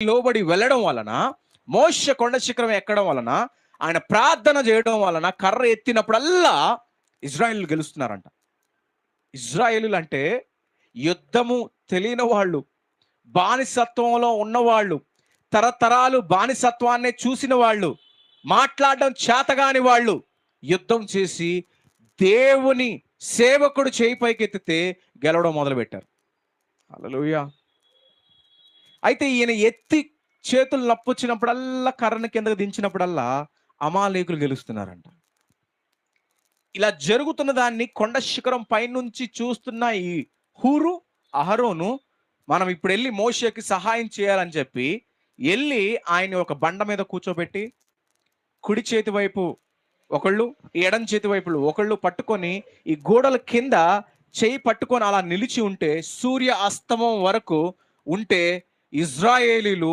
లోబడి వెళ్ళడం వలన, మోషే కొండ శిఖరం ఎక్కడం వలన, ఆయన ప్రార్థన చేయడం వలన కర్ర ఎత్తినప్పుడల్లా ఇజ్రాయేలు గెలుస్తున్నారంట. ఇజ్రాయేలులు అంటే యుద్ధము తెలియని వాళ్ళు, బానిసత్వంలో ఉన్నవాళ్ళు, తరతరాలు బానిసత్వాన్ని చూసిన వాళ్ళు, మాట్లాడడం చేతగాని వాళ్ళు యుద్ధం చేసి దేవుని సేవకుడు చేయి పైకెత్తితే గెలవడం మొదలుపెట్టారు. హల్లెలూయా. అయితే ఈయన ఎత్తి చేతులు నప్పొచ్చినప్పుడల్లా, కర్రను కిందకు దించినప్పుడల్లా అమాలేకులు గెలుస్తున్నారంట. ఇలా జరుగుతున్న దాన్ని కొండ శిఖరం పైనుంచి చూస్తున్న ఈ హూరు, అహరోను, మనం ఇప్పుడు వెళ్ళి మోషేకి సహాయం చేయాలని చెప్పి వెళ్ళి ఆయన ఒక బండ మీద కూర్చోబెట్టి, కుడి చేతి వైపు ఒకళ్ళు, ఎడం చేతి వైపులు ఒకళ్ళు పట్టుకొని ఈ గోడల కింద చేయి పట్టుకొని అలా నిలిచి ఉంటే, సూర్య అస్తమం వరకు ఉంటే ఇజ్రాయేలీలు